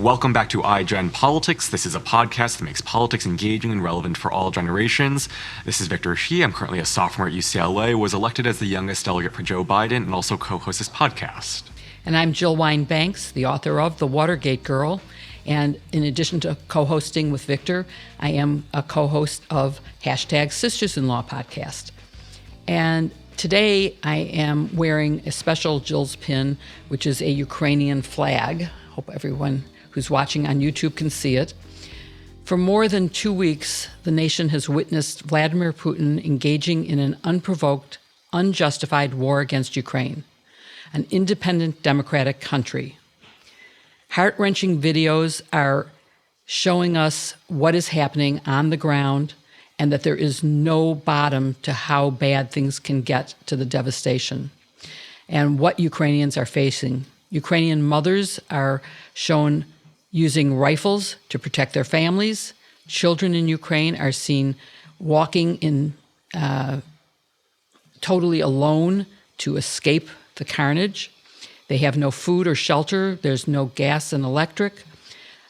Welcome back to iGen Politics. This is a podcast that makes politics engaging and relevant for all generations. This is Victor Shi. I'm currently a sophomore at UCLA, was elected as the youngest delegate for Joe Biden, and also co-host this podcast. And I'm Jill Wine-Banks, the author of The Watergate Girl. And in addition to co-hosting with Victor, I am a co-host of #Sisters-in-Law podcast. And today I am wearing a special Jill's pin, which is a Ukrainian flag. Hope everyone who's watching on YouTube can see it. For more than 2 weeks, the nation has witnessed Vladimir Putin engaging in an unprovoked, unjustified war against Ukraine, an independent democratic country. Heart-wrenching videos are showing us what is happening on the ground and that there is no bottom to how bad things can get to the devastation and what Ukrainians are facing. Ukrainian mothers are shown using rifles to protect their families. Children in Ukraine are seen walking in totally alone to escape the carnage. They have no food or shelter. There's no gas and electric.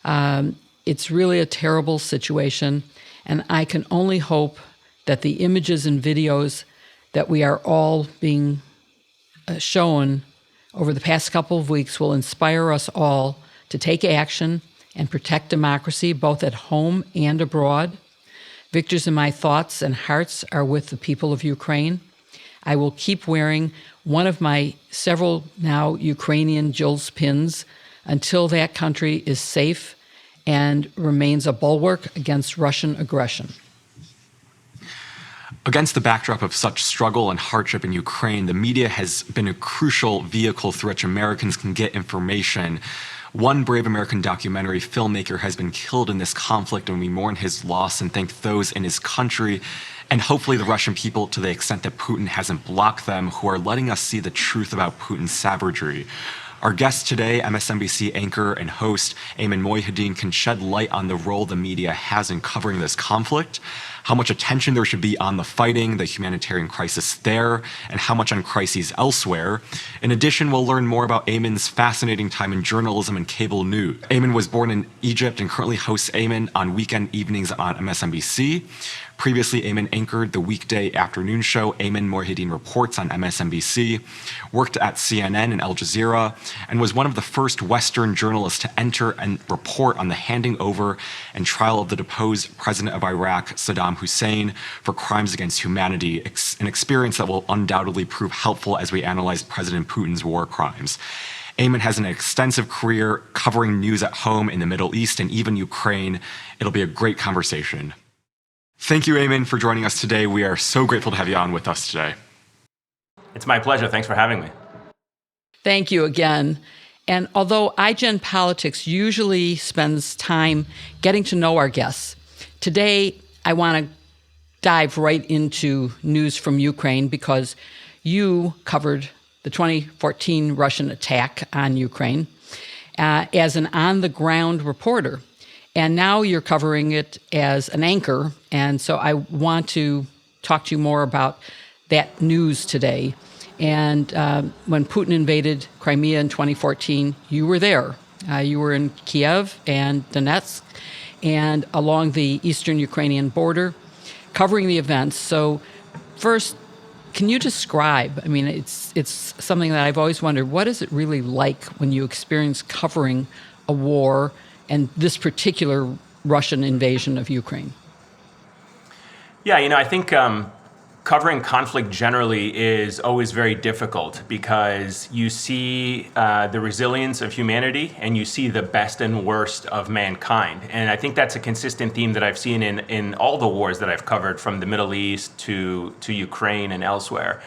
It's really a terrible situation, and I can only hope that the images and videos that we are all being shown over the past couple of weeks will inspire us all to take action and protect democracy, both at home and abroad. Victor's and my thoughts and hearts are with the people of Ukraine. I will keep wearing one of my several now Ukrainian Jill's pins until that country is safe and remains a bulwark against Russian aggression. Against the backdrop of such struggle and hardship in Ukraine, the media has been a crucial vehicle through which Americans can get information. One brave American documentary filmmaker has been killed in this conflict, and we mourn his loss and thank those in his country, and hopefully the Russian people, to the extent that Putin hasn't blocked them, who are letting us see the truth about Putin's savagery. Our guest today, MSNBC anchor and host Ayman Mohyeldin, can shed light on the role the media has in covering this conflict, how much attention there should be on the fighting, the humanitarian crisis there, and how much on crises elsewhere. In addition, we'll learn more about Ayman's fascinating time in journalism and cable news. Ayman was born in Egypt and currently hosts Ayman on weekend evenings on MSNBC. Previously, Ayman anchored the weekday afternoon show Ayman Mohyeldin Reports on MSNBC, worked at CNN and Al Jazeera, and was one of the first Western journalists to enter and report on the handing over and trial of the deposed president of Iraq, Saddam Hussein, for crimes against humanity, an experience that will undoubtedly prove helpful as we analyze President Putin's war crimes. Ayman has an extensive career covering news at home in the Middle East and even Ukraine. It'll be a great conversation. Thank you, Ayman, for joining us today. We are so grateful to have you on with us today. It's my pleasure. Thanks for having me. Thank you again. And although iGen Politics usually spends time getting to know our guests, today I want to dive right into news from Ukraine because you covered the 2014 Russian attack on Ukraine as an on-the-ground reporter. And now you're covering it as an anchor. And so I want to talk to you more about that news today. And when Putin invaded Crimea in 2014, you were there. You were in Kiev and Donetsk and along the eastern Ukrainian border, covering the events. So first, can you describe, I mean, it's something that I've always wondered, what is it really like when you experience covering a war and this particular Russian invasion of Ukraine? Yeah, I think covering conflict generally is always very difficult because you see the resilience of humanity and you see the best and worst of mankind. And I think that's a consistent theme that I've seen in all the wars that I've covered, from the Middle East to Ukraine and elsewhere.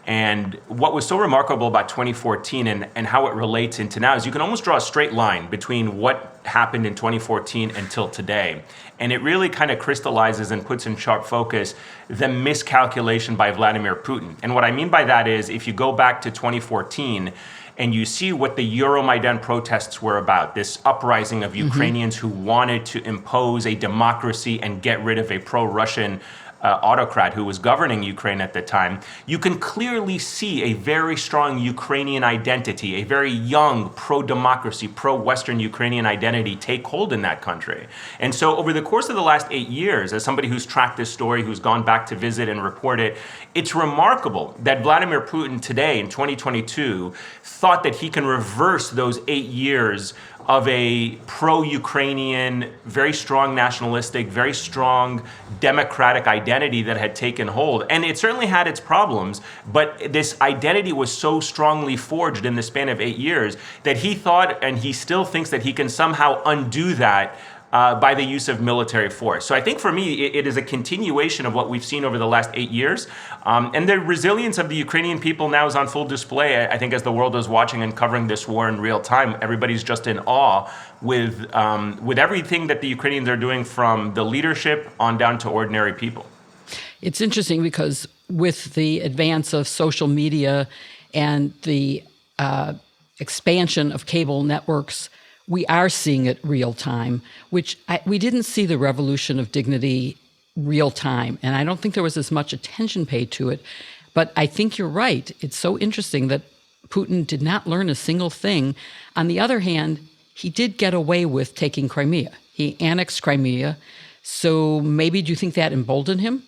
And what was so remarkable about 2014 and how it relates into now is you can almost draw a straight line between what happened in 2014 until today. And it really kind of crystallizes and puts in sharp focus the miscalculation by Vladimir Putin. And what I mean by that is, if you go back to 2014 and you see what the Euromaidan protests were about, this uprising of Ukrainians who wanted to impose a democracy and get rid of a pro-Russian autocrat who was governing Ukraine at the time, you can clearly see a very strong Ukrainian identity, a very young pro-democracy, pro-Western Ukrainian identity take hold in that country. And so over the course of the last 8 years, as somebody who's tracked this story, who's gone back to visit and report it, it's remarkable that Vladimir Putin today in 2022 thought that he can reverse those 8 years of a pro-Ukrainian, very strong nationalistic, very strong democratic identity that had taken hold. And it certainly had its problems, but this identity was so strongly forged in the span of 8 years that he thought, and he still thinks, that he can somehow undo that by the use of military force. So I think for me, it is a continuation of what we've seen over the last 8 years. And the resilience of the Ukrainian people now is on full display. I think as the world is watching and covering this war in real time, everybody's just in awe with everything that the Ukrainians are doing, from the leadership on down to ordinary people. It's interesting because with the advance of social media and the expansion of cable networks, we are seeing it real time, which we didn't see the revolution of dignity real time. And I don't think there was as much attention paid to it. But I think you're right. It's so interesting that Putin did not learn a single thing. On the other hand, he did get away with taking Crimea. He annexed Crimea. So maybe do you think that emboldened him?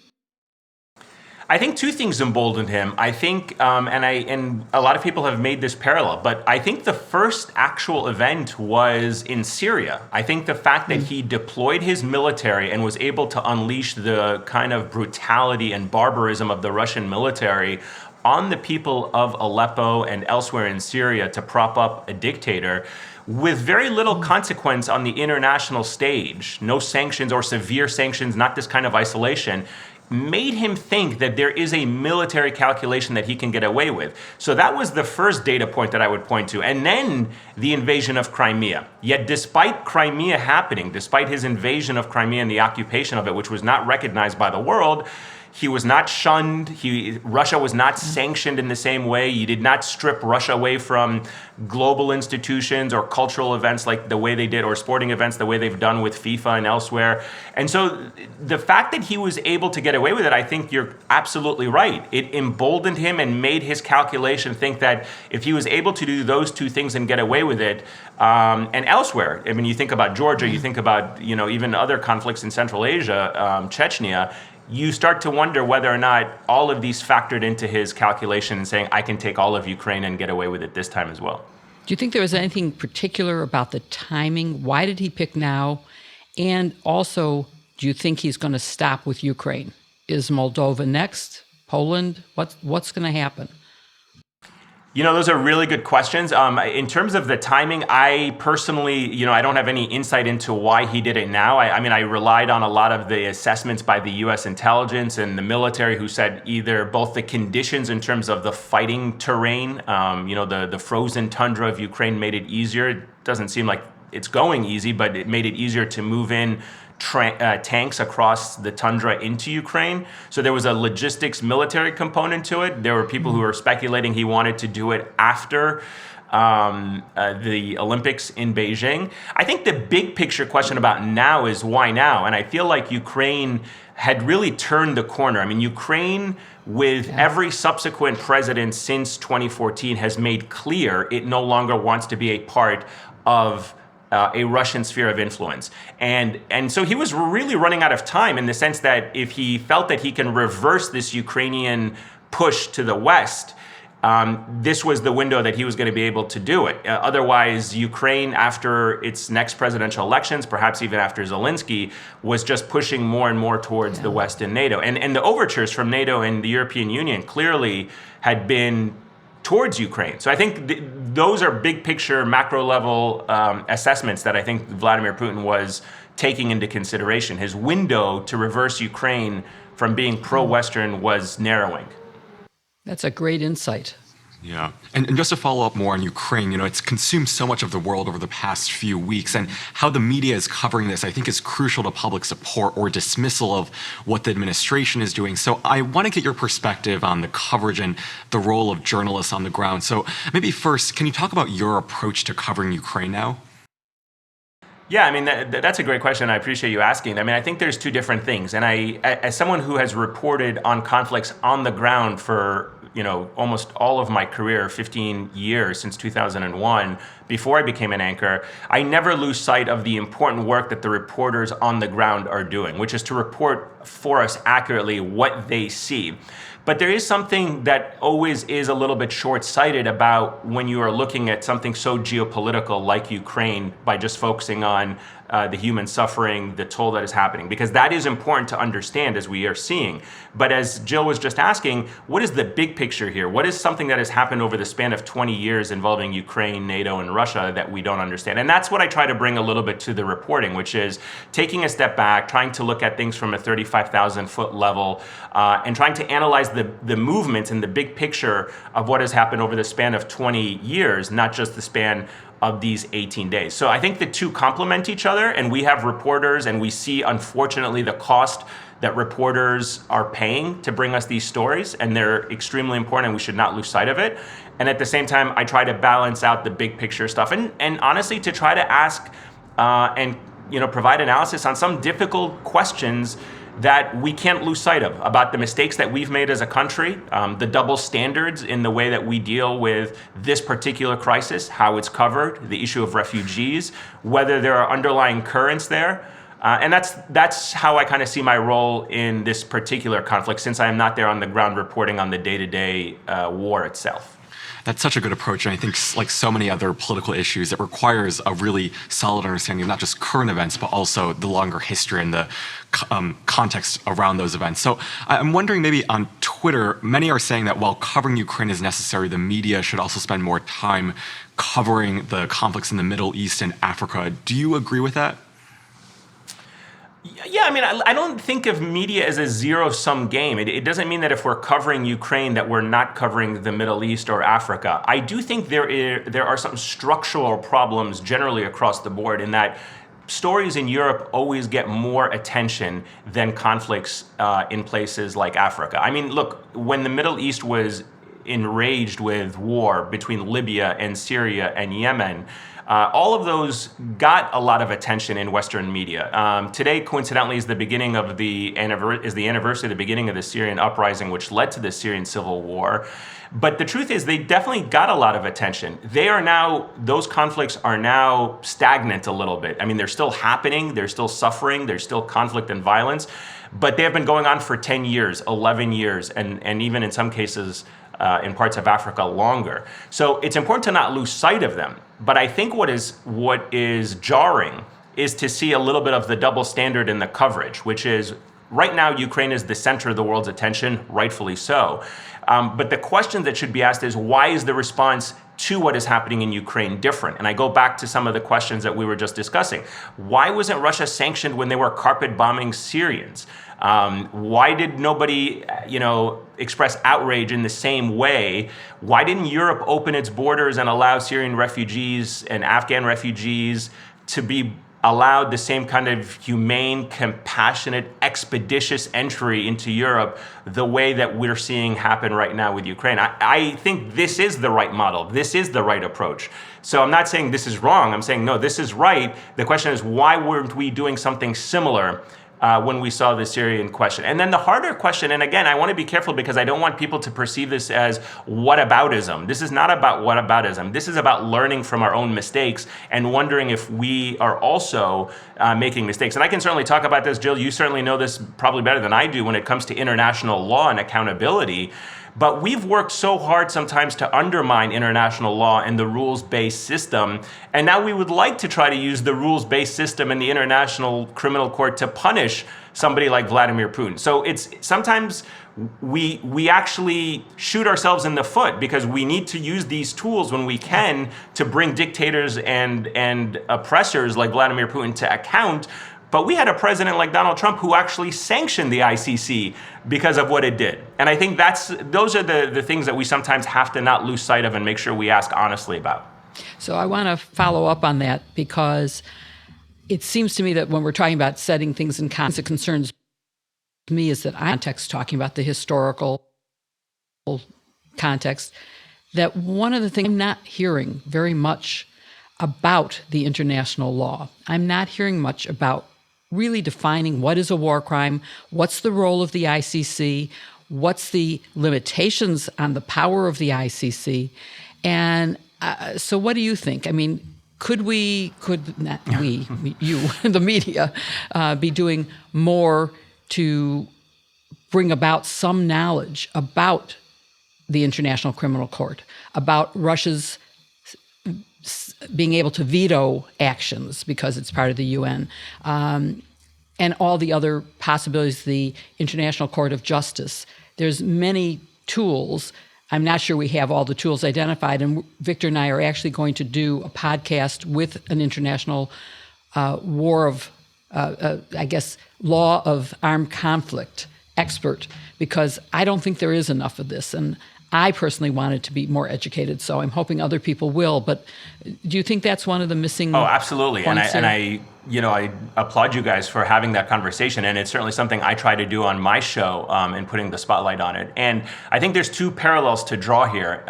I think two things emboldened him. I think, and a lot of people have made this parallel, but I think the first actual event was in Syria. I think the fact that he deployed his military and was able to unleash the kind of brutality and barbarism of the Russian military on the people of Aleppo and elsewhere in Syria to prop up a dictator with very little consequence on the international stage, no sanctions or severe sanctions, not this kind of isolation, made him think that there is a military calculation that he can get away with. So that was the first data point that I would point to. And then the invasion of Crimea. Yet despite Crimea happening, despite his invasion of Crimea and the occupation of it, which was not recognized by the world, he was not shunned. Russia was not sanctioned in the same way. You did not strip Russia away from global institutions or cultural events like the way they did, or sporting events the way they've done with FIFA and elsewhere. And so the fact that he was able to get away with it, I think you're absolutely right. It emboldened him and made his calculation think that if he was able to do those two things and get away with it, and elsewhere, I mean, you think about Georgia, you think about, even other conflicts in Central Asia, Chechnya, you start to wonder whether or not all of these factored into his calculation and saying, I can take all of Ukraine and get away with it this time as well. Do you think there was anything particular about the timing? Why did he pick now? And also, do you think he's going to stop with Ukraine? Is Moldova next? Poland? What's going to happen? Those are really good questions. In terms of the timing, I personally, I don't have any insight into why he did it now. I relied on a lot of the assessments by the U.S. intelligence and the military, who said either both the conditions in terms of the fighting terrain, the frozen tundra of Ukraine made it easier. It doesn't seem like it's going easy, but it made it easier to move in tanks across the tundra into Ukraine. So there was a logistics military component to it. There were people who were speculating he wanted to do it after the Olympics in Beijing. I think the big picture question about now is why now? And I feel like Ukraine had really turned the corner. Ukraine, with every subsequent president since 2014, has made clear it no longer wants to be a part of a Russian sphere of influence. And so he was really running out of time, in the sense that if he felt that he can reverse this Ukrainian push to the West, this was the window that he was going to be able to do it. Otherwise, Ukraine, after its next presidential elections, perhaps even after Zelensky, was just pushing more and more towards the West and NATO. And the overtures from NATO and the European Union clearly had been towards Ukraine. So I think those are big picture, macro level assessments that I think Vladimir Putin was taking into consideration. His window to reverse Ukraine from being pro-Western was narrowing. That's a great insight. Yeah. And just to follow up more on Ukraine, it's consumed so much of the world over the past few weeks, and how the media is covering this, I think, is crucial to public support or dismissal of what the administration is doing. So I want to get your perspective on the coverage and the role of journalists on the ground. So maybe first, can you talk about your approach to covering Ukraine now? Yeah, I mean, that's a great question. I appreciate you asking. I mean, I think there's two different things. And as someone who has reported on conflicts on the ground for, almost all of my career, 15 years since 2001, before I became an anchor, I never lose sight of the important work that the reporters on the ground are doing, which is to report for us accurately what they see. But there is something that always is a little bit short-sighted about when you are looking at something so geopolitical like Ukraine by just focusing on the human suffering, the toll that is happening, because that is important to understand as we are seeing. But as Jill was just asking, what is the big picture here? What is something that has happened over the span of 20 years involving Ukraine, NATO, and Russia that we don't understand? And that's what I try to bring a little bit to the reporting, which is taking a step back, trying to look at things from a 35,000-foot level, and trying to analyze the movements and the big picture of what has happened over the span of 20 years, not just the span of these 18 days. So I think the two complement each other, and we have reporters, and we see, unfortunately, the cost that reporters are paying to bring us these stories, and they're extremely important, and we should not lose sight of it. And at the same time, I try to balance out the big picture stuff, and honestly, to try to ask and provide analysis on some difficult questions that we can't lose sight of, about the mistakes that we've made as a country, the double standards in the way that we deal with this particular crisis, how it's covered, the issue of refugees, whether there are underlying currents there. And that's how I kind of see my role in this particular conflict, since I am not there on the ground reporting on the day-to-day war itself. That's such a good approach. And I think, like so many other political issues, it requires a really solid understanding of not just current events, but also the longer history and the context around those events. So I'm wondering, maybe on Twitter, many are saying that while covering Ukraine is necessary, the media should also spend more time covering the conflicts in the Middle East and Africa. Do you agree with that? Yeah, I mean, I don't think of media as a zero-sum game. It doesn't mean that if we're covering Ukraine that we're not covering the Middle East or Africa. I do think there are some structural problems generally across the board in that stories in Europe always get more attention than conflicts in places like Africa. I mean, look, when the Middle East was enraged with war between Libya and Syria and Yemen, all of those got a lot of attention in Western media. Today, coincidentally, is the anniversary of the beginning of the Syrian uprising, which led to the Syrian civil war. But the truth is, they definitely got a lot of attention. Those conflicts are now stagnant a little bit. I mean, they're still happening, they're still suffering, there's still conflict and violence, but they have been going on for 10 years, 11 years, and even in some cases, in parts of Africa longer. So it's important to not lose sight of them. But I think what is jarring is to see a little bit of the double standard in the coverage, which is right now Ukraine is the center of the world's attention, rightfully so. But the question that should be asked is, why is the response to what is happening in Ukraine different? And I go back to some of the questions that we were just discussing. Why wasn't Russia sanctioned when they were carpet bombing Syrians? Why did nobody, express outrage in the same way? Why didn't Europe open its borders and allow Syrian refugees and Afghan refugees to be allowed the same kind of humane, compassionate, expeditious entry into Europe the way that we're seeing happen right now with Ukraine? I think this is the right model. This is the right approach. So I'm not saying this is wrong. I'm saying, no, this is right. The question is, why weren't we doing something similar when we saw the Syrian question? And then the harder question, and again, I want to be careful because I don't want people to perceive this as whataboutism. This is not about whataboutism. This is about learning from our own mistakes and wondering if we are also making mistakes. And I can certainly talk about this, Jill. You certainly know this probably better than I do when it comes to international law and accountability. But we've worked so hard sometimes to undermine international law and the rules-based system, and now we would like to try to use the rules-based system in the International Criminal Court to punish somebody like Vladimir Putin. So it's sometimes we actually shoot ourselves in the foot because we need to use these tools when we can to bring dictators and oppressors like Vladimir Putin to account. But we had a president like Donald Trump who actually sanctioned the ICC because of what it did. And I think those are the things that we sometimes have to not lose sight of and make sure we ask honestly about. So I want to follow up on that because it seems to me that when we're talking about setting things in context, it concerns me is that context, talking about the historical context, that one of the things I'm not hearing very much about the international law. I'm not hearing much about really defining what is a war crime, what's the role of the ICC, what's the limitations on the power of the ICC. And so what do you think? I mean, could you, the media, be doing more to bring about some knowledge about the International Criminal Court, about Russia's being able to veto actions because it's part of the UN, and all the other possibilities, the International Court of Justice. There's many tools. I'm not sure we have all the tools identified, and Victor and I are actually going to do a podcast with an international law of armed conflict expert, because I don't think there is enough of this. And I personally wanted to be more educated, so I'm hoping other people will. But do you think that's one of the missing? Oh, absolutely. And I applaud you guys for having that conversation. And it's certainly something I try to do on my show and putting the spotlight on it. And I think there's two parallels to draw here.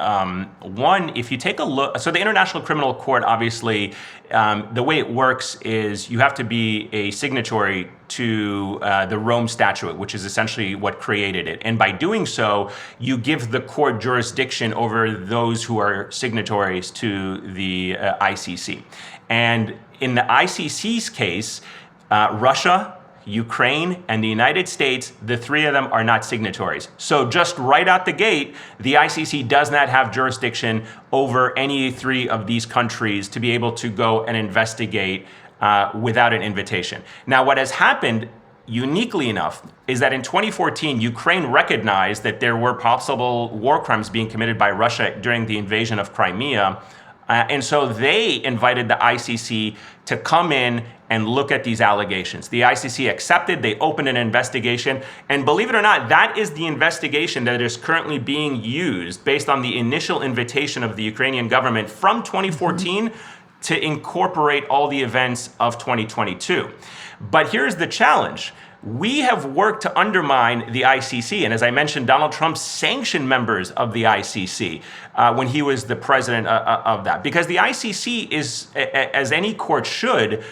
One, if you take a look, so the International Criminal Court, obviously, the way it works is you have to be a signatory to the Rome Statute, which is essentially what created it. And by doing so, you give the court jurisdiction over those who are signatories to the ICC. And in the ICC's case, Russia, Ukraine, and the United States, the three of them are not signatories. So just right out the gate, the ICC does not have jurisdiction over any three of these countries to be able to go and investigate without an invitation. Now, what has happened, uniquely enough, is that in 2014, Ukraine recognized that there were possible war crimes being committed by Russia during the invasion of Crimea. And so they invited the ICC to come in and look at these allegations. The ICC accepted, they opened an investigation, and believe it or not, that is the investigation that is currently being used based on the initial invitation of the Ukrainian government from 2014 to incorporate all the events of 2022. But here's the challenge. We have worked to undermine the ICC. And as I mentioned, Donald Trump sanctioned members of the ICC when he was the president of that. Because the ICC is, as any court should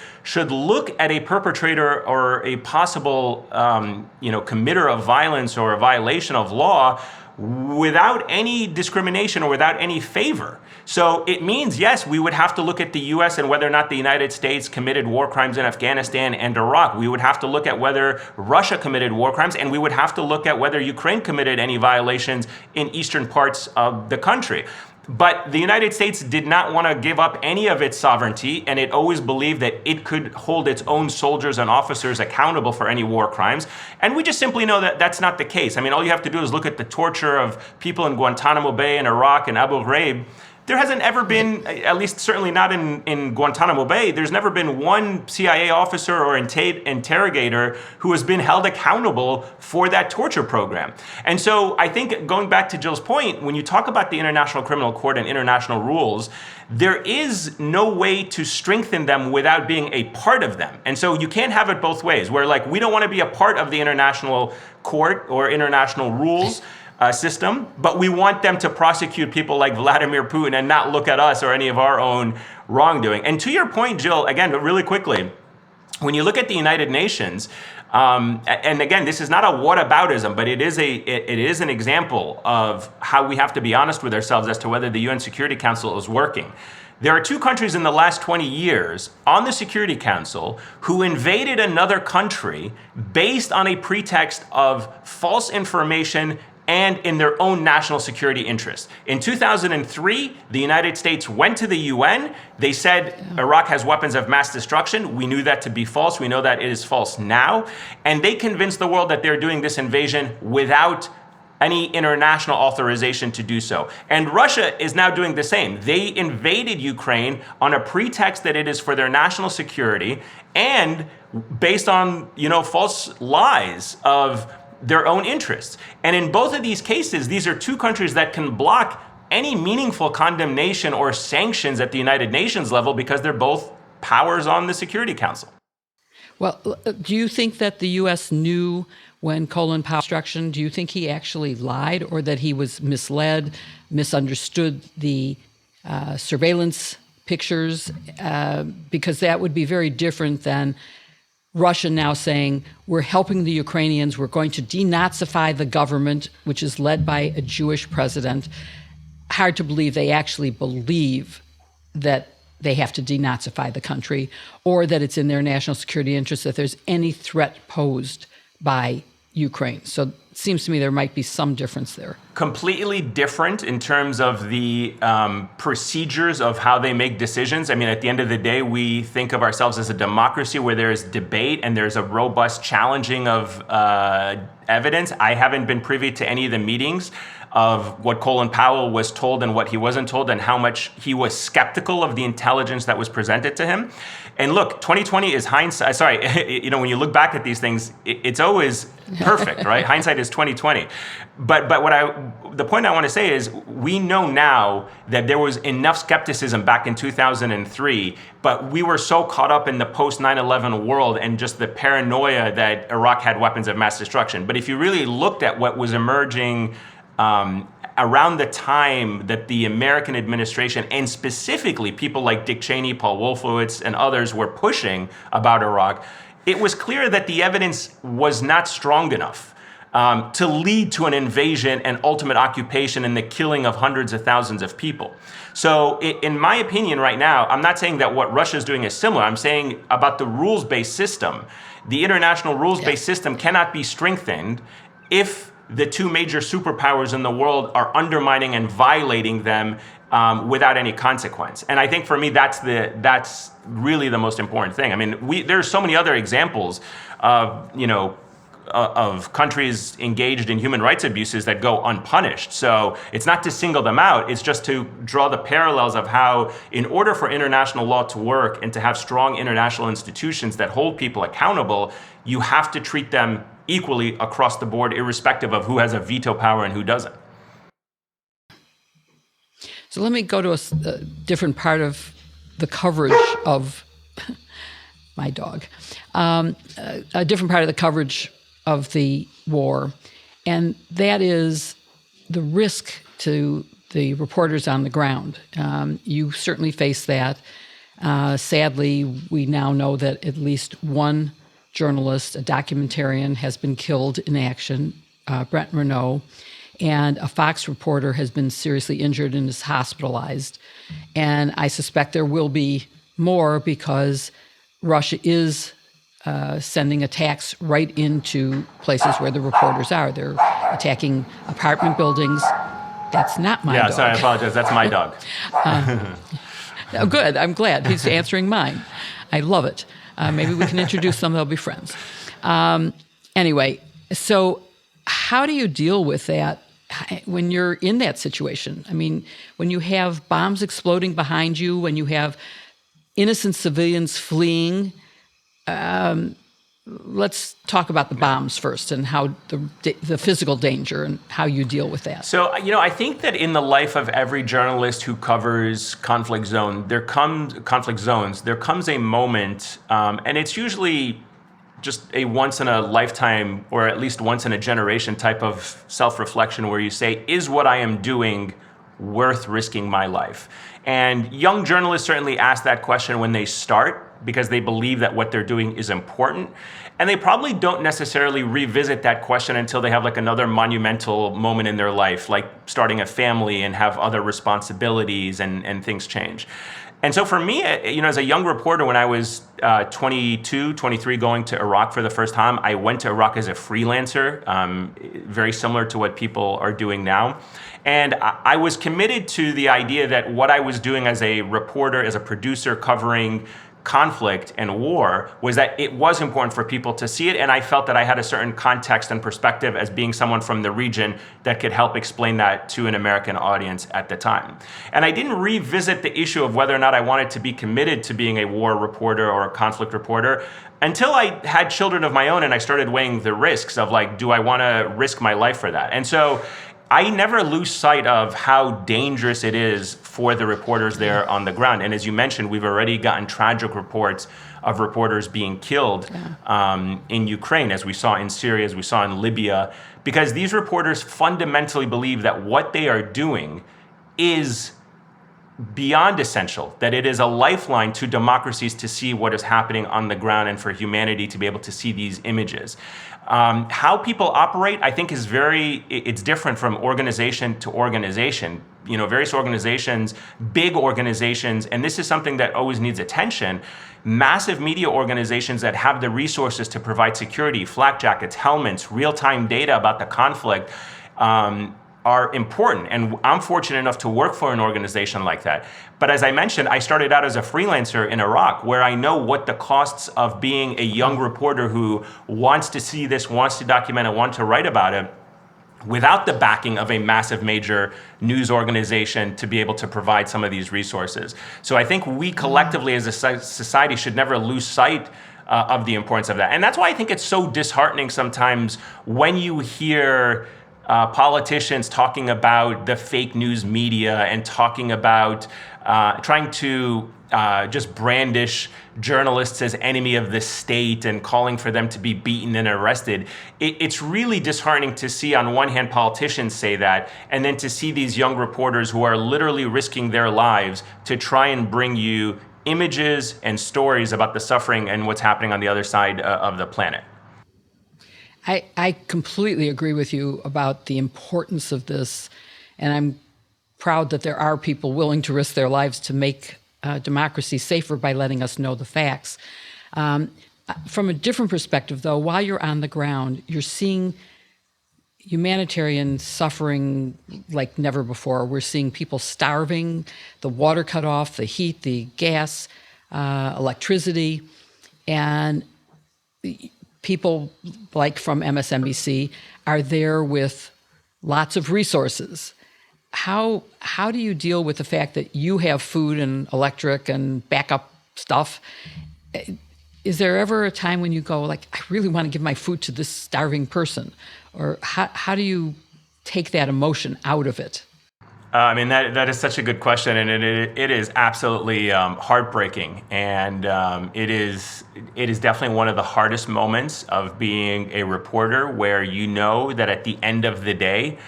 look at a perpetrator or a possible committer of violence or a violation of law without any discrimination or without any favor. So it means, yes, we would have to look at the US and whether or not the United States committed war crimes in Afghanistan and Iraq. We would have to look at whether Russia committed war crimes, and we would have to look at whether Ukraine committed any violations in eastern parts of the country. But the United States did not want to give up any of its sovereignty, and it always believed that it could hold its own soldiers and officers accountable for any war crimes. And we just simply know that that's not the case. I mean, all you have to do is look at the torture of people in Guantanamo Bay in Iraq and Abu Ghraib. There hasn't ever been, at least certainly not in Guantanamo Bay, there's never been one CIA officer or interrogator who has been held accountable for that torture program. And so I think, going back to Jill's point, when you talk about the International Criminal Court and international rules, there is no way to strengthen them without being a part of them. And so you can't have it both ways, where like we don't want to be a part of the international court or international rules system, but we want them to prosecute people like Vladimir Putin and not look at us or any of our own wrongdoing. And to your point, Jill, again, but really quickly, when you look at the United Nations, and again, this is not a whataboutism, but it is an example of how we have to be honest with ourselves as to whether the UN Security Council is working. There are two countries in the last 20 years on the Security Council who invaded another country based on a pretext of false information and in their own national security interests. In 2003, the United States went to the UN. They said Iraq has weapons of mass destruction. We knew that to be false. We know that it is false now. And they convinced the world that they're doing this invasion without any international authorization to do so. And Russia is now doing the same. They invaded Ukraine on a pretext that it is for their national security and based on, false lies of their own interests. And in both of these cases, these are two countries that can block any meaningful condemnation or sanctions at the United Nations level because they're both powers on the Security Council. Well, do you think that the U.S. knew when Colin Powell instruction? Do you think he actually lied or that he was misled, misunderstood the surveillance pictures, because that would be very different than Russia now saying, we're helping the Ukrainians, we're going to denazify the government, which is led by a Jewish president. Hard to believe they actually believe that they have to denazify the country, or that it's in their national security interest, that there's any threat posed by Ukraine. So it seems to me there might be some difference there. Completely different in terms of the procedures of how they make decisions. I mean, at the end of the day, we think of ourselves as a democracy where there is debate and there's a robust challenging of evidence. I haven't been privy to any of the meetings of what Colin Powell was told and what he wasn't told, and how much he was skeptical of the intelligence that was presented to him. And look, 2020 is hindsight. Sorry, you know, when you look back at these things, it's always perfect, right? Hindsight is 2020. But the point I want to say is, we know now that there was enough skepticism back in 2003, but we were so caught up in the post 9/11 world and just the paranoia that Iraq had weapons of mass destruction. But if you really looked at what was emerging around the time that the American administration, and specifically people like Dick Cheney, Paul Wolfowitz, and others were pushing about Iraq, it was clear that the evidence was not strong enough to lead to an invasion and ultimate occupation and the killing of hundreds of thousands of people. So in my opinion right now, I'm not saying that what Russia is doing is similar. I'm saying about the rules-based system. The international rules-based system cannot be strengthened if the two major superpowers in the world are undermining and violating them without any consequence. And I think for me, that's really the most important thing. I mean, there's so many other examples of, of countries engaged in human rights abuses that go unpunished. So it's not to single them out, it's just to draw the parallels of how, in order for international law to work and to have strong international institutions that hold people accountable, you have to treat them equally across the board, irrespective of who has a veto power and who doesn't. So let me go to a different part of the coverage of my dog, a different part of the coverage of the war, and that is the risk to the reporters on the ground. You certainly face that. Sadly, we now know that at least one journalist, a documentarian, has been killed in action, Brent Renaud, and a Fox reporter has been seriously injured and is hospitalized. And I suspect there will be more, because Russia is sending attacks right into places where the reporters are. They're attacking apartment buildings. That's not my dog. Yeah, sorry, I apologize. That's my dog. Oh, good. I'm glad. He's answering mine. I love it. Maybe we can introduce them. They'll be friends. Anyway, so how do you deal with that when you're in that situation? I mean, when you have bombs exploding behind you, when you have innocent civilians fleeing. Let's talk about the bombs first, and how the physical danger and how you deal with that. So, I think that in the life of every journalist who covers conflict zones, there comes a moment, and it's usually just a once in a lifetime, or at least once in a generation type of self-reflection, where you say, is what I am doing worth risking my life? And young journalists certainly ask that question when they start, because they believe that what they're doing is important. And they probably don't necessarily revisit that question until they have like another monumental moment in their life, like starting a family and have other responsibilities and things change. And so for me, as a young reporter, when I was 22, 23, going to Iraq for the first time, I went to Iraq as a freelancer, very similar to what people are doing now. And I was committed to the idea that what I was doing as a reporter, as a producer covering conflict and war, was that it was important for people to see it, and I felt that I had a certain context and perspective as being someone from the region that could help explain that to an American audience at the time. And I didn't revisit the issue of whether or not I wanted to be committed to being a war reporter or a conflict reporter until I had children of my own and I started weighing the risks of, like, do I want to risk my life for that? And so I never lose sight of how dangerous it is for the reporters there on the ground. And as you mentioned, we've already gotten tragic reports of reporters being killed in Ukraine, as we saw in Syria, as we saw in Libya, because these reporters fundamentally believe that what they are doing is beyond essential, that it is a lifeline to democracies to see what is happening on the ground and for humanity to be able to see these images. How people operate, I think, it's different from organization to organization. Various organizations, big organizations, and this is something that always needs attention. Massive media organizations that have the resources to provide security, flak jackets, helmets, real-time data about the conflict, are important. And I'm fortunate enough to work for an organization like that. But as I mentioned, I started out as a freelancer in Iraq, where I know what the costs of being a young reporter who wants to see this, wants to document it, wants to write about it, without the backing of a massive major news organization to be able to provide some of these resources. So I think we collectively as a society should never lose sight of the importance of that. And that's why I think it's so disheartening sometimes when you hear politicians talking about the fake news media and talking about trying to just brandish journalists as enemy of the state and calling for them to be beaten and arrested. It's really disheartening to see, on one hand, politicians say that, and then to see these young reporters who are literally risking their lives to try and bring you images and stories about the suffering and what's happening on the other side of the planet. I completely agree with you about the importance of this, and I'm proud that there are people willing to risk their lives to make democracy safer by letting us know the facts. From a different perspective, though, while you're on the ground, you're seeing humanitarian suffering like never before. We're seeing people starving, the water cut off, the heat, the gas, electricity, and people like from MSNBC are there with lots of resources. How do you deal with the fact that you have food and electric and backup stuff? Is there ever a time when you go, like, I really want to give my food to this starving person? Or how do you take that emotion out of it? That is such a good question, and it is absolutely heartbreaking, and it is definitely one of the hardest moments of being a reporter, where you know that at the end of the day,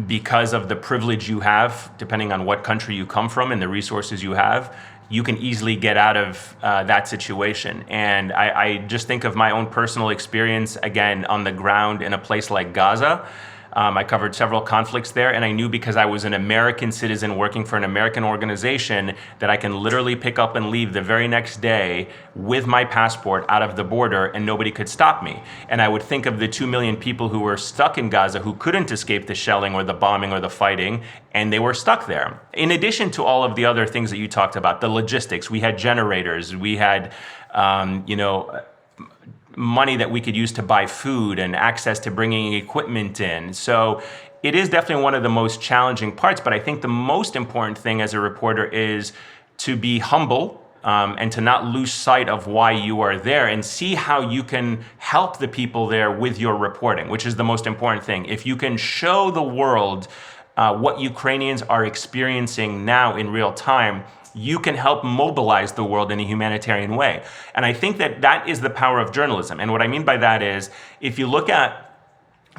because of the privilege you have, depending on what country you come from and the resources you have, you can easily get out of that situation. And I just think of my own personal experience, again, on the ground in a place like Gaza. I covered several conflicts there, and I knew, because I was an American citizen working for an American organization, that I can literally pick up and leave the very next day with my passport out of the border, and nobody could stop me. And I would think of the 2 million people who were stuck in Gaza, who couldn't escape the shelling or the bombing or the fighting, and they were stuck there. In addition to all of the other things that you talked about, the logistics, we had generators, we had, money that we could use to buy food and access to bringing equipment in. So it is definitely one of the most challenging parts, but I think the most important thing as a reporter is to be humble and to not lose sight of why you are there, and see how you can help the people there with your reporting, which is the most important thing. If you can show the world what Ukrainians are experiencing now in real time, you can help mobilize the world in a humanitarian way. And I think that is the power of journalism. And what I mean by that is, if you look at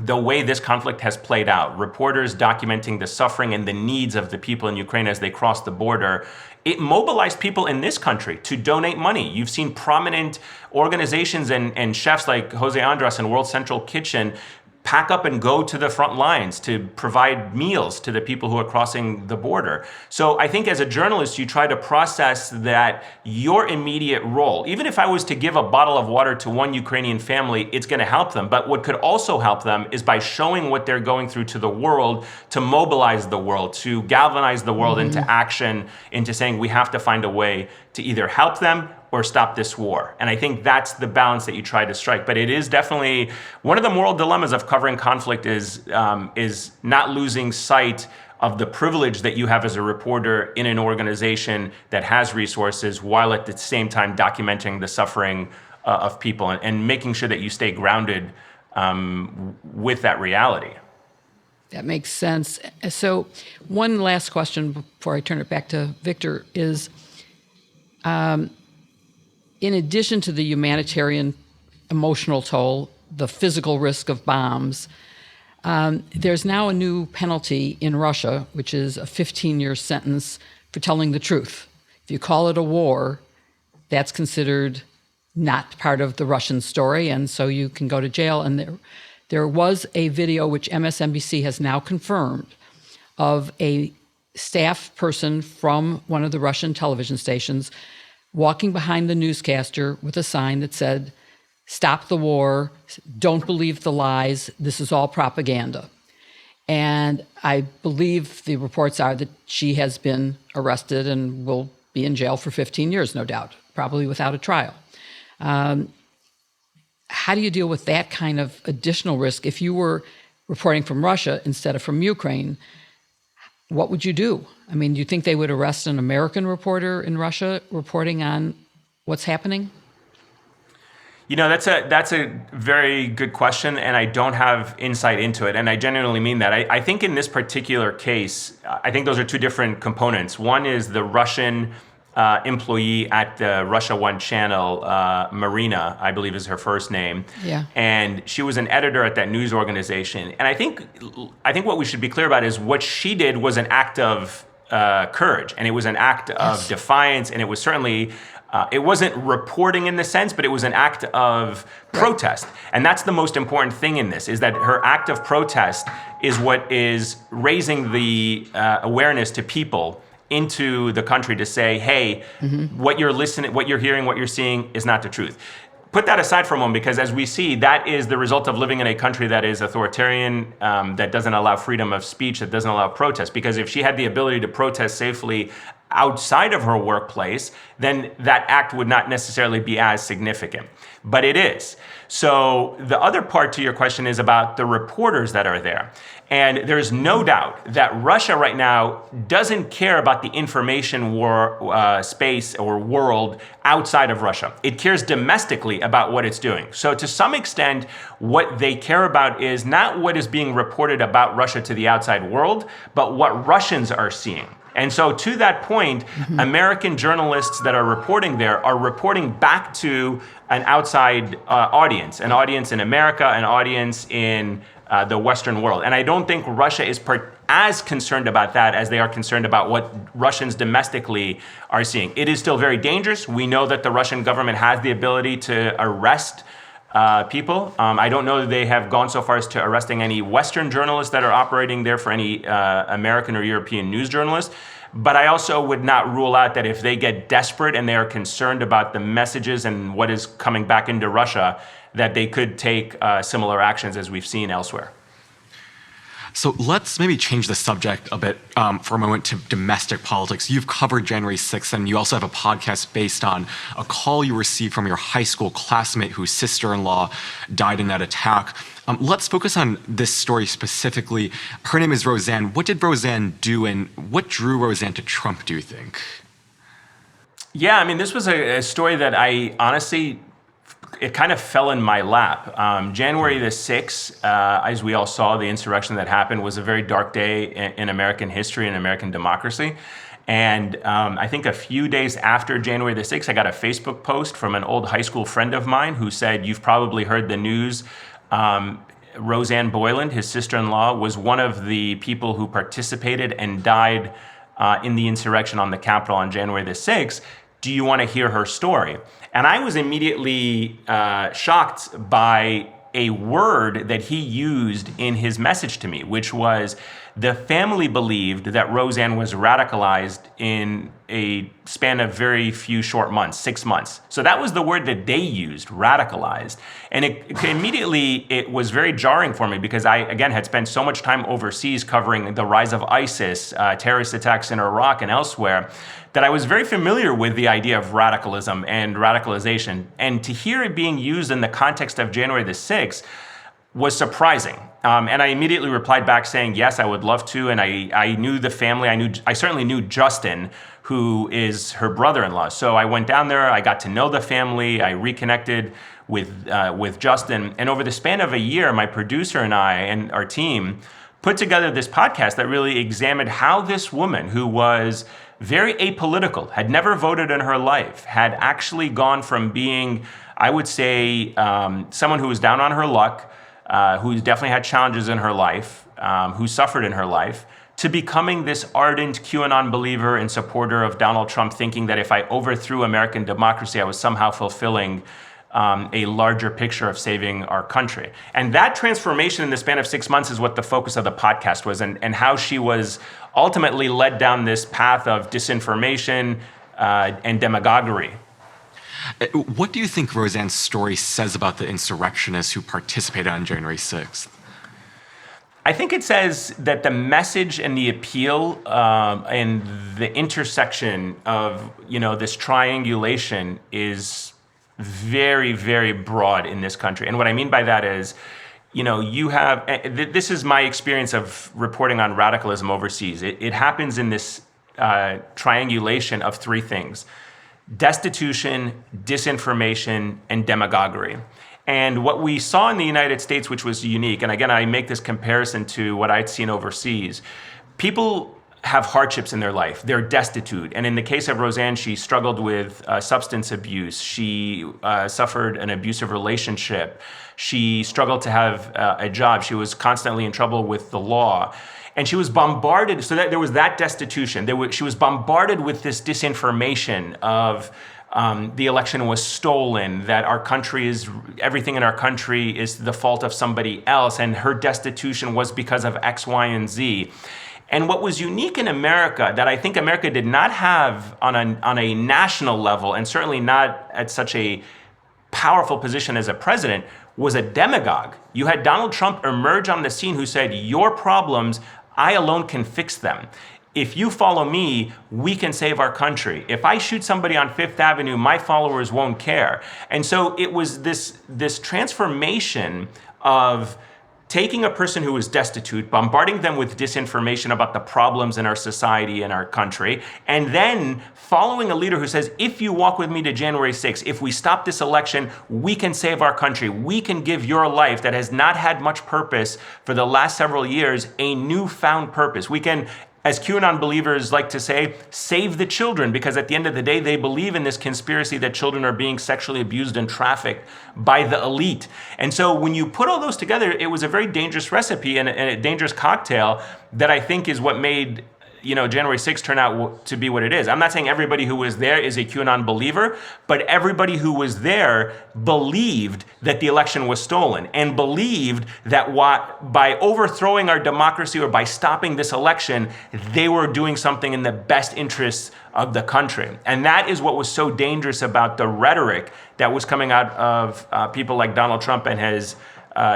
the way this conflict has played out, reporters documenting the suffering and the needs of the people in Ukraine as they cross the border, it mobilized people in this country to donate money. You've seen prominent organizations and chefs like Jose Andres and World Central Kitchen pack up and go to the front lines to provide meals to the people who are crossing the border. So I think as a journalist, you try to process that your immediate role. Even if I was to give a bottle of water to one Ukrainian family, it's going to help them. But what could also help them is by showing what they're going through to the world, to mobilize the world, to galvanize the world into action, into saying we have to find a way to either help them or stop this war. And I think that's the balance that you try to strike. But it is definitely one of the moral dilemmas of covering conflict is not losing sight of the privilege that you have as a reporter in an organization that has resources, while at the same time documenting the suffering of people, and making sure that you stay grounded with that reality. That makes sense. So one last question before I turn it back to Victor is, in addition to the humanitarian emotional toll, the physical risk of bombs, There's now a new penalty in Russia, which is a 15-year sentence for telling the truth. If you call it a war, that's considered not part of the Russian story, and so you can go to jail. And there was a video, which MSNBC has now confirmed, of a staff person from one of the Russian television stations walking behind the newscaster with a sign that said, "Stop the war, don't believe the lies, this is all propaganda." And I believe the reports are that she has been arrested and will be in jail for 15 years, no doubt, probably without a trial. How do you deal with that kind of additional risk? If you were reporting from Russia instead of from Ukraine, what would you do? I mean, do you think they would arrest an American reporter in Russia reporting on what's happening? You know, that's a very good question, and I don't have insight into it, and I genuinely mean that. I think in this particular case, I think those are two different components. One is the Russian employee at the Russia One channel, Marina, I believe is her first name. Yeah. And she was an editor at that news organization. And I think what we should be clear about is what she did was an act of courage, and it was an act of defiance, and it was certainly it wasn't reporting in the sense, but it was an act of protest. And that's the most important thing in this, is that her act of protest is what is raising the awareness to people into the country to say, hey, what you're listening, what you're hearing, what you're seeing is not the truth. Put that aside for a moment, because as we see, that is the result of living in a country that is authoritarian, that doesn't allow freedom of speech, that doesn't allow protest. Because if she had the ability to protest safely outside of her workplace, then that act would not necessarily be as significant. But it is. So the other part to your question is about the reporters that are there. And there's no doubt that Russia right now doesn't care about the information war space or world outside of Russia. It cares domestically about what it's doing. So to some extent, what they care about is not what is being reported about Russia to the outside world, but what Russians are seeing. And so to that point, American journalists that are reporting there are reporting back to an outside audience, an audience in America, an audience in the Western world. And I don't think Russia is as concerned about that as they are concerned about what Russians domestically are seeing. It is still very dangerous. We know that the Russian government has the ability to arrest people. I don't know that they have gone so far as to arresting any Western journalists that are operating there for any American or European news journalists. But I also would not rule out that if they get desperate and they are concerned about the messages and what is coming back into Russia, that they could take similar actions as we've seen elsewhere. So let's maybe change the subject a bit for a moment to domestic politics. You've covered January 6th, and you also have a podcast based on a call you received from your high school classmate whose sister-in-law died in that attack. Let's focus on this story specifically. Her name is Roseanne. What did Roseanne do, and what drew Roseanne to Trump, do you think? Yeah, I mean, this was a story that I honestly, it kind of fell in my lap. January the 6th, as we all saw, the insurrection that happened was a very dark day in American history and American democracy. And I think a few days after January the 6th, I got a Facebook post from an old high school friend of mine who said, "You've probably heard the news. Roseanne Boyland, his sister-in-law, was one of the people who participated and died in the insurrection on the Capitol on January the 6th. Do you want to hear her story?" And I was immediately shocked by a word that he used in his message to me, which was the family believed that Roseanne was radicalized in a span of very few short months, 6 months. So that was the word that they used, radicalized. And it was very jarring for me because I, again, had spent so much time overseas covering the rise of ISIS, terrorist attacks in Iraq and elsewhere, that I was very familiar with the idea of radicalism and radicalization. And to hear it being used in the context of January the 6th was surprising. And I immediately replied back saying, yes, I would love to. And I knew the family. I certainly knew Justin, who is her brother-in-law. So I went down there. I got to know the family. I reconnected with Justin. And over the span of a year, my producer and I and our team put together this podcast that really examined how this woman, who was very apolitical, had never voted in her life, had actually gone from being, I would say, someone who was down on her luck, who definitely had challenges in her life, who suffered in her life, to becoming this ardent QAnon believer and supporter of Donald Trump, thinking that if I overthrew American democracy, I was somehow fulfilling a larger picture of saving our country. And that transformation in the span of 6 months is what the focus of the podcast was, and how she was ultimately led down this path of disinformation and demagoguery. What do you think Roseanne's story says about the insurrectionists who participated on January 6th? I think it says that the message and the appeal and the intersection of, this triangulation is very, very broad in this country. And what I mean by that is, you have, this is my experience of reporting on radicalism overseas. It happens in this triangulation of three things: destitution, disinformation, and demagoguery. And what we saw in the United States, which was unique, and again, I make this comparison to what I'd seen overseas, people have hardships in their life. They're destitute. And in the case of Roseanne, she struggled with substance abuse. She suffered an abusive relationship. She struggled to have a job. She was constantly in trouble with the law. And she was bombarded, so that there was that destitution. She was bombarded with this disinformation of the election was stolen, that everything in our country is the fault of somebody else, and her destitution was because of X, Y, and Z. And what was unique in America that I think America did not have on a national level, and certainly not at such a powerful position as a president, was a demagogue. You had Donald Trump emerge on the scene who said, your problems, I alone can fix them. If you follow me, we can save our country. If I shoot somebody on Fifth Avenue, my followers won't care. And so it was this transformation of taking a person who was destitute, bombarding them with disinformation about the problems in our society and our country, and then following a leader who says, if you walk with me to January 6th, if we stop this election, we can save our country. We can give your life that has not had much purpose for the last several years a newfound purpose. We can, as QAnon believers like to say, save the children, because at the end of the day, they believe in this conspiracy that children are being sexually abused and trafficked by the elite. And so when you put all those together, it was a very dangerous recipe and a dangerous cocktail that I think is what made January 6th turn out to be what it is. I'm not saying everybody who was there is a QAnon believer, but everybody who was there believed that the election was stolen and believed that by overthrowing our democracy or by stopping this election, they were doing something in the best interests of the country. And that is what was so dangerous about the rhetoric that was coming out of people like Donald Trump and his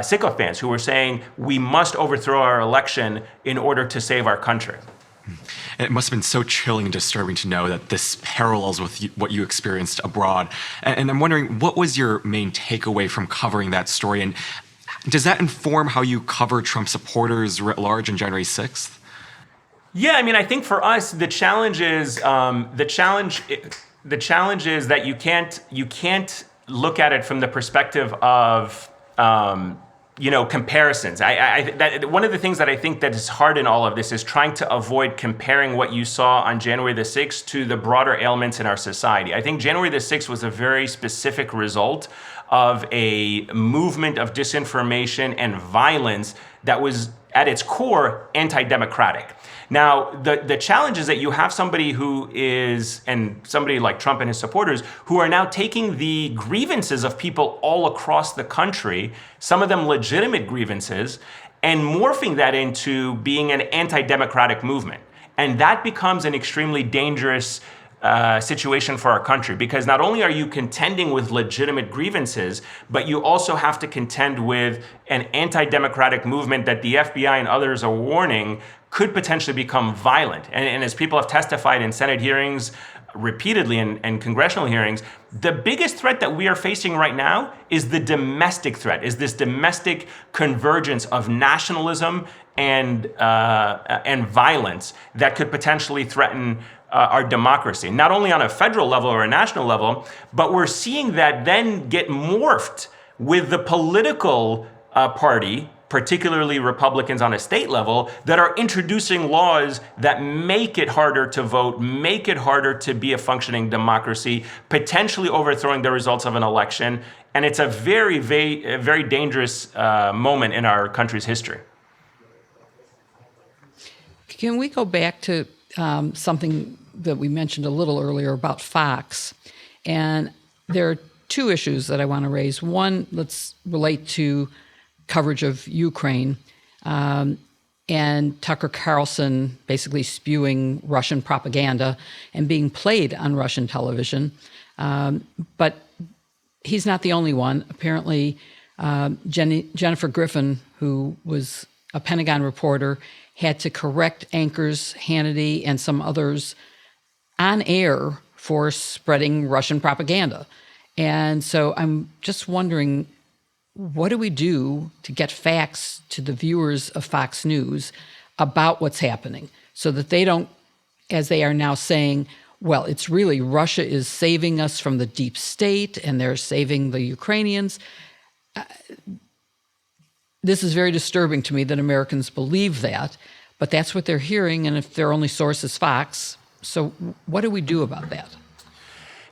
sycophants who were saying, we must overthrow our election in order to save our country. It must have been so chilling and disturbing to know that this parallels with what you experienced abroad. And I'm wondering, what was your main takeaway from covering that story? And does that inform how you cover Trump supporters writ large on January 6th? Yeah, I think for us, the challenge is that you can't look at it from the perspective of comparisons. One of the things that I think that is hard in all of this is trying to avoid comparing what you saw on January the 6th to the broader ailments in our society. I think January the 6th was a very specific result of a movement of disinformation and violence that was at its core anti-democratic. Now, the challenge is that you have somebody who is, and somebody like Trump and his supporters, who are now taking the grievances of people all across the country, some of them legitimate grievances, and morphing that into being an anti-democratic movement. And that becomes an extremely dangerous situation for our country, because not only are you contending with legitimate grievances, but you also have to contend with an anti-democratic movement that the FBI and others are warning could potentially become violent. And as people have testified in Senate hearings repeatedly and congressional hearings, the biggest threat that we are facing right now is the domestic threat, is this domestic convergence of nationalism and violence that could potentially threaten our democracy, not only on a federal level or a national level, but we're seeing that then get morphed with the political party, particularly Republicans on a state level, that are introducing laws that make it harder to vote, make it harder to be a functioning democracy, potentially overthrowing the results of an election, And it's a very dangerous moment in our country's history. Can we go back to something that we mentioned a little earlier about Fox? And there are two issues that I want to raise. One, let's relate to coverage of Ukraine and Tucker Carlson basically spewing Russian propaganda and being played on Russian television. But he's not the only one. Apparently, Jennifer Griffin, who was a Pentagon reporter, had to correct anchors Hannity and some others on air for spreading Russian propaganda. And so I'm just wondering, what do we do to get facts to the viewers of Fox News about what's happening so that they don't, as they are now saying, well, it's really Russia is saving us from the deep state and they're saving the Ukrainians. This is very disturbing to me that Americans believe that, but that's what they're hearing, and if their only source is Fox, so what do we do about that?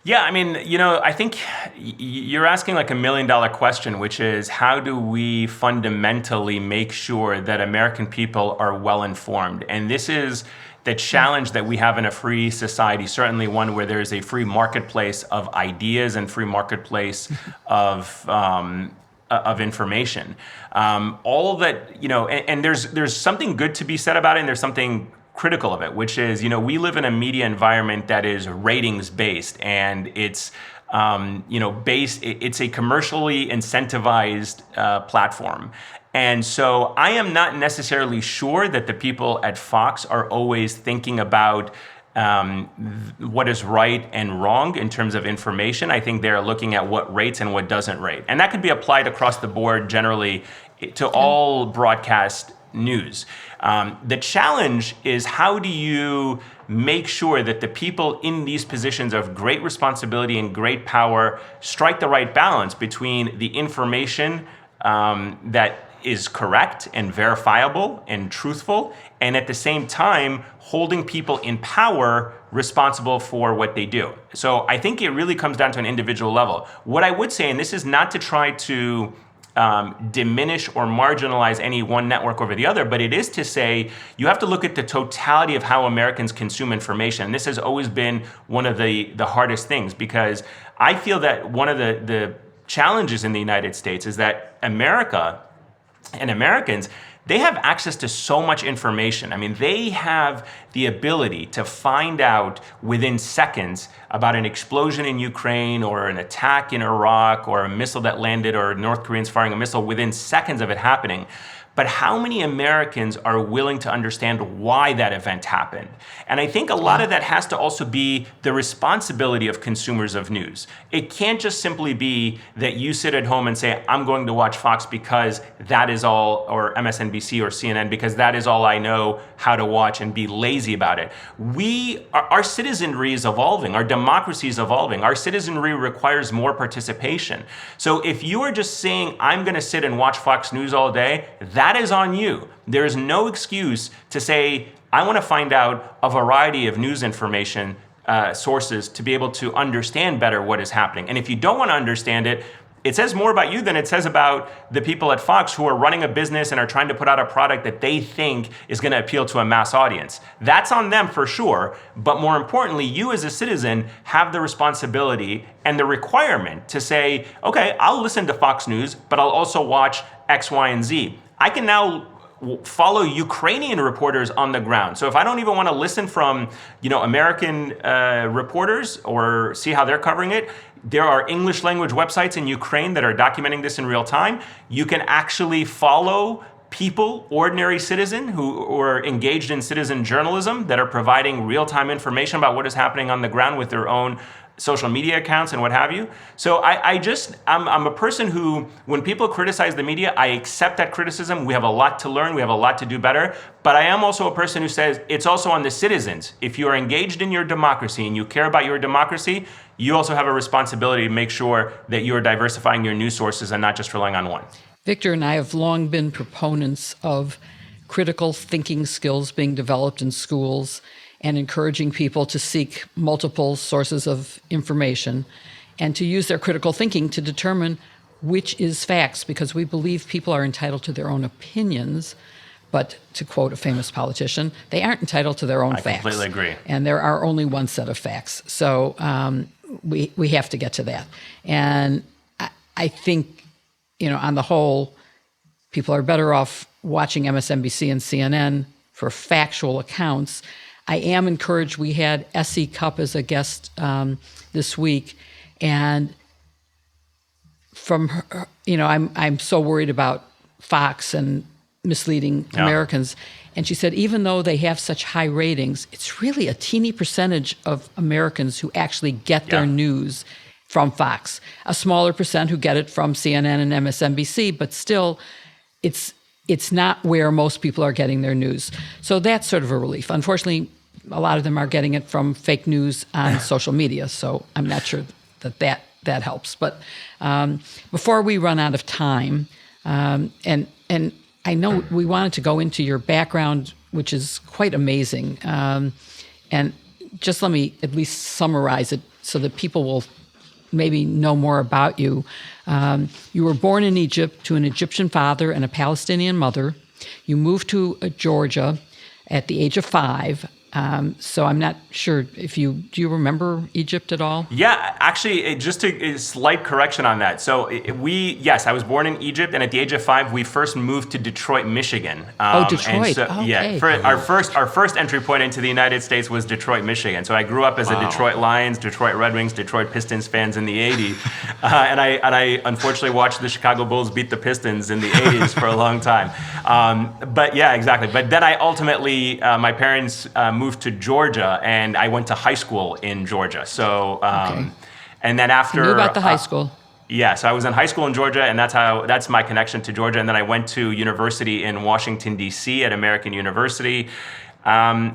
Yeah, I mean, I think you're asking like $1 million question, which is how do we fundamentally make sure that American people are well informed? And this is the challenge that we have in a free society, certainly one where there's a free marketplace of ideas and free marketplace of information. All that, and there's something good to be said about it, and there's something critical of it, which is, we live in a media environment that is ratings based, and it's it's a commercially incentivized platform. And so I am not necessarily sure that the people at Fox are always thinking about what is right and wrong in terms of information. I think they're looking at what rates and what doesn't rate. And that could be applied across the board generally to all broadcast news. The challenge is, how do you make sure that the people in these positions of great responsibility and great power strike the right balance between the information that is correct and verifiable and truthful, and at the same time holding people in power responsible for what they do. So I think it really comes down to an individual level. What I would say, and this is not to try to diminish or marginalize any one network over the other, but it is to say you have to look at the totality of how Americans consume information. And this has always been one of the hardest things, because I feel that one of the challenges in the United States is that America and Americans, they have access to so much information. I mean, they have the ability to find out within seconds about an explosion in Ukraine or an attack in Iraq or a missile that landed or North Koreans firing a missile within seconds of it happening. But how many Americans are willing to understand why that event happened? And I think a lot of that has to also be the responsibility of consumers of news. It can't just simply be that you sit at home and say, I'm going to watch Fox because that is all, or MSNBC or CNN, because that is all I know how to watch, and be lazy about it. Our citizenry is evolving. Our democracy is evolving. Our citizenry requires more participation. So if you are just saying, I'm going to sit and watch Fox News all day, that is on you. There is no excuse to say, I want to find out a variety of news information sources to be able to understand better what is happening. And if you don't want to understand it, it says more about you than it says about the people at Fox who are running a business and are trying to put out a product that they think is going to appeal to a mass audience. That's on them for sure. But more importantly, you as a citizen have the responsibility and the requirement to say, okay, I'll listen to Fox News, but I'll also watch X, Y, and Z. I can now follow Ukrainian reporters on the ground. So if I don't even want to listen from, American reporters or see how they're covering it, there are English language websites in Ukraine that are documenting this in real time. You can actually follow people, ordinary citizens who are engaged in citizen journalism, that are providing real-time information about what is happening on the ground with their own social media accounts and what have you. So I'm a person who, when people criticize the media, I accept that criticism. We have a lot to learn. We have a lot to do better. But I am also a person who says it's also on the citizens. If you are engaged in your democracy and you care about your democracy, you also have a responsibility to make sure that you are diversifying your news sources and not just relying on one. Victor and I have long been proponents of critical thinking skills being developed in schools and encouraging people to seek multiple sources of information. and to use their critical thinking to determine which is facts, because we believe people are entitled to their own opinions. But to quote a famous politician, they aren't entitled to their own facts. I completely agree. And there are only one set of facts. So we have to get to that. And I think, on the whole, people are better off watching MSNBC and CNN for factual accounts. I am encouraged. We had S.E. Cupp as a guest this week, and from her, I'm so worried about Fox and misleading Americans. And she said, even though they have such high ratings, it's really a teeny percentage of Americans who actually get their news from Fox. A smaller percent who get it from CNN and MSNBC, but still, it's not where most people are getting their news. So that's sort of a relief. Unfortunately, a lot of them are getting it from fake news on social media, so I'm not sure that helps. But before we run out of time, and I know we wanted to go into your background, which is quite amazing, and just let me at least summarize it so that people will maybe know more about you. You were born in Egypt to an Egyptian father and a Palestinian mother. You moved to Georgia at the age of 5. So I'm not sure do you remember Egypt at all? Yeah, actually, just a slight correction on that. So yes, I was born in Egypt, and at the age of 5, we first moved to Detroit, Michigan. Detroit. And so, okay. Yeah, our first entry point into the United States was Detroit, Michigan. So I grew up as a Detroit Lions, Detroit Red Wings, Detroit Pistons fans in the 80s, and I unfortunately watched the Chicago Bulls beat the Pistons in the 80s for a long time. But yeah, exactly. But then I ultimately, my parents moved to Georgia, and I went to high school in Georgia. So, and then after I knew about the high school. Yeah, so I was in high school in Georgia, and that's my connection to Georgia. And then I went to university in Washington, D.C. at American University. As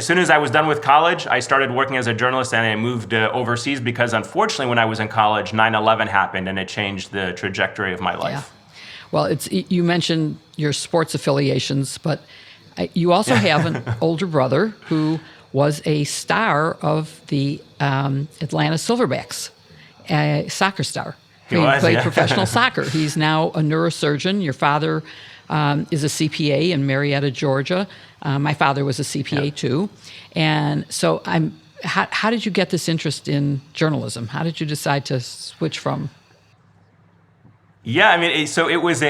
soon as I was done with college, I started working as a journalist, and I moved overseas because, unfortunately, when I was in college, 9/11 happened, and it changed the trajectory of my life. Yeah. Well, you mentioned your sports affiliations, but you also have an older brother who was a star of the Atlanta Silverbacks, a soccer star. He played professional soccer. He's now a neurosurgeon. Your father is a CPA in Marietta, Georgia. My father was a CPA too. And so how did you get this interest in journalism? How did you decide to switch from? Yeah, I mean, so it was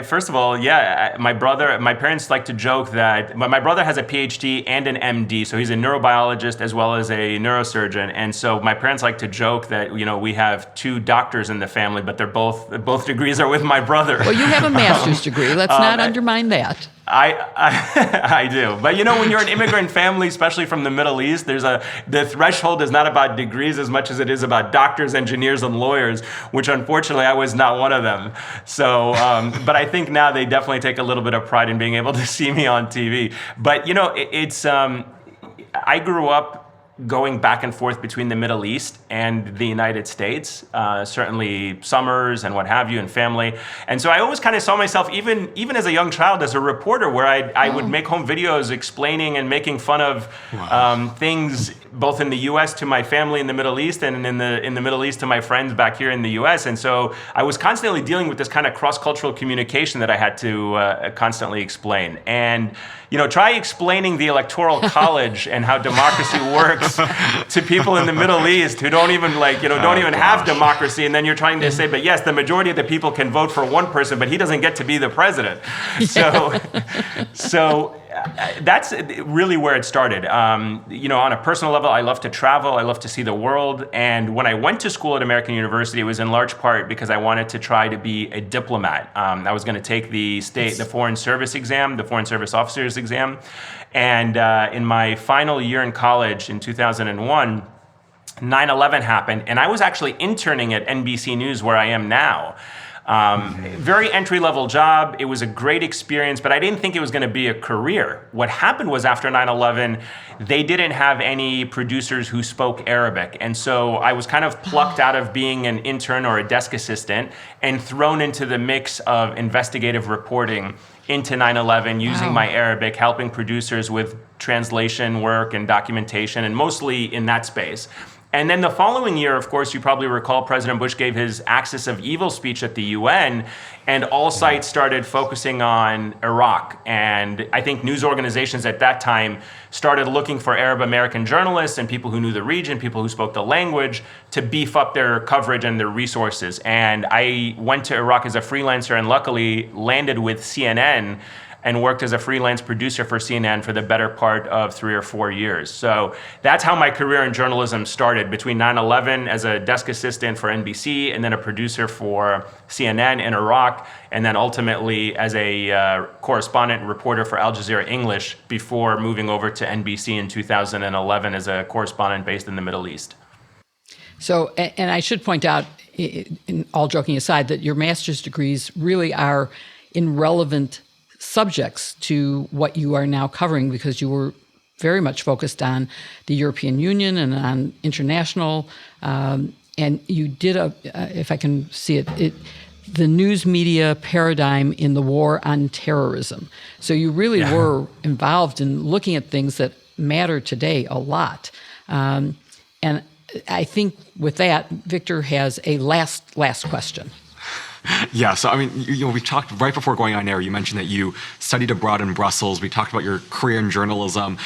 first of all, my parents like to joke that my brother has a PhD and an MD, so he's a neurobiologist as well as a neurosurgeon. And so my parents like to joke that, we have 2 doctors in the family, but both degrees are with my brother. Well, you have a master's degree. Let's not undermine that. I do. But when you're an immigrant family, especially from the Middle East, the threshold is not about degrees as much as it is about doctors, engineers, and lawyers, which unfortunately I was not one of them. So, but I think now they definitely take a little bit of pride in being able to see me on TV. But, I grew up going back and forth between the Middle East and the United States, certainly summers and what have you, and family. And so I always kind of saw myself, even as a young child, as a reporter, where I would make home videos explaining and making fun of things both in the U.S. to my family in the Middle East, and in the Middle East to my friends back here in the U.S. And so I was constantly dealing with this kind of cross-cultural communication that I had to constantly explain. And try explaining the Electoral College and how democracy works to people in the Middle East who don't even have democracy, and then you're trying to say, but yes, the majority of the people can vote for one person, but he doesn't get to be the president. So that's really where it started. On a personal level, I love to travel. I love to see the world. And when I went to school at American University, it was in large part because I wanted to try to be a diplomat. I was going to take the Foreign Service exam, the Foreign Service Officers exam. And in my final year in college in 2001, 9/11 happened. And I was actually interning at NBC News, where I am now. Very entry-level job. It was a great experience, but I didn't think it was going to be a career. What happened was, after 9/11, they didn't have any producers who spoke Arabic. And so I was kind of plucked out of being an intern or a desk assistant and thrown into the mix of investigative reporting into 9/11, using my Arabic, helping producers with translation work and documentation, and mostly in that space. And then the following year, of course, you probably recall President Bush gave his Axis of Evil speech at the UN, and all sites started focusing on Iraq. And I think news organizations at that time started looking for Arab American journalists and people who knew the region, people who spoke the language, to beef up their coverage and their resources. And I went to Iraq as a freelancer and luckily landed with CNN and worked as a freelance producer for CNN for the better part of 3 or 4 years. So that's how my career in journalism started, between 9/11 as a desk assistant for NBC and then a producer for CNN in Iraq, and then ultimately as a correspondent and reporter for Al Jazeera English before moving over to NBC in 2011 as a correspondent based in the Middle East. So, and I should point out, in all joking aside, that your master's degrees really are in relevant subjects to what you are now covering, because you were very much focused on the European Union and on international, and you did if I can see it, the news media paradigm in the war on terrorism. So you really were involved in looking at things that matter today a lot. And I think with that, Victor has a last question. Yeah, so I mean, we talked right before going on air, you mentioned that you studied abroad in Brussels. We talked about your career in journalism.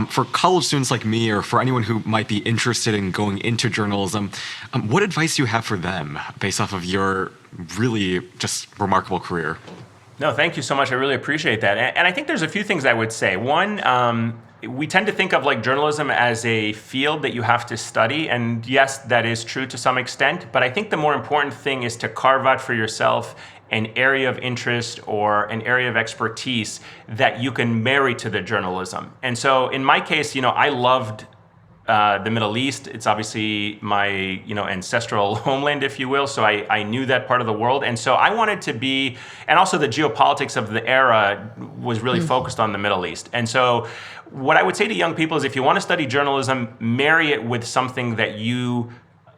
For college students like me, or for anyone who might be interested in going into journalism, what advice do you have for them based off of your really just remarkable career? No, thank you so much. I really appreciate that. And I think there's a few things I would say. One, we tend to think of like journalism as a field that you have to study. And yes, that is true to some extent. But I think the more important thing is to carve out for yourself an area of interest or an area of expertise that you can marry to the journalism. And so in my case, I loved the Middle East. It's obviously my, ancestral homeland, if you will. So I knew that part of the world. And so I wanted to be, and also the geopolitics of the era was really focused on the Middle East. And so what I would say to young people is, if you want to study journalism, marry it with something that you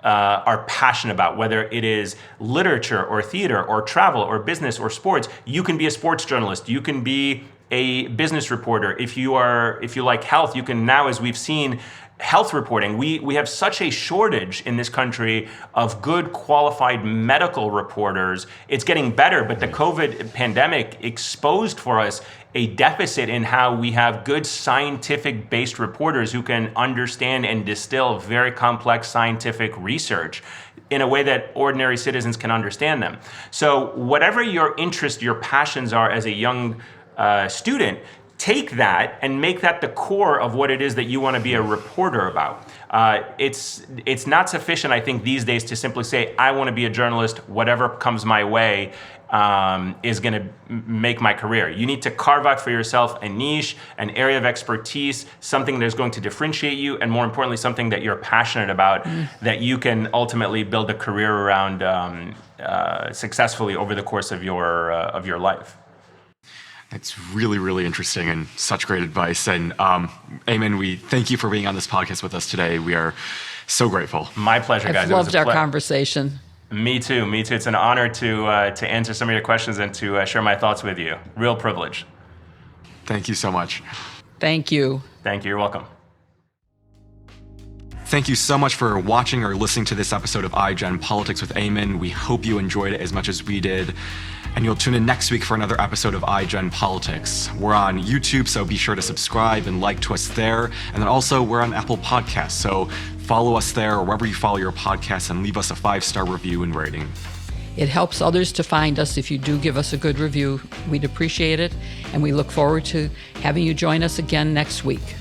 are passionate about, whether it is literature or theater or travel or business or sports. You can be a sports journalist. You can be a business reporter. If you like health, you can now, as we've seen, health reporting. We have such a shortage in this country of good qualified medical reporters. It's getting better, but the COVID pandemic exposed for us a deficit in how we have good scientific-based reporters who can understand and distill very complex scientific research in a way that ordinary citizens can understand them. So whatever your interest, your passions are as a young student, take that and make that the core of what it is that you want to be a reporter about. It's not sufficient, I think, these days to simply say, I want to be a journalist, whatever comes my way is going to make my career. You need to carve out for yourself a niche, an area of expertise, something that's going to differentiate you, and more importantly, something that you're passionate about, that you can ultimately build a career around successfully over the course of your life. It's really, really interesting and such great advice. And Ayman, we thank you for being on this podcast with us today. We are so grateful. My pleasure, guys. I've loved our conversation. Me too. It's an honor to answer some of your questions and to share my thoughts with you. Real privilege. Thank you so much. Thank you. Thank you. You're welcome. Thank you so much for watching or listening to this episode of iGen Politics with Ayman. We hope you enjoyed it as much as we did. And you'll tune in next week for another episode of iGen Politics. We're on YouTube, so be sure to subscribe and like to us there. And then also we're on Apple Podcasts, so follow us there or wherever you follow your podcasts and leave us a 5-star review and rating. It helps others to find us if you do give us a good review. We'd appreciate it, and we look forward to having you join us again next week.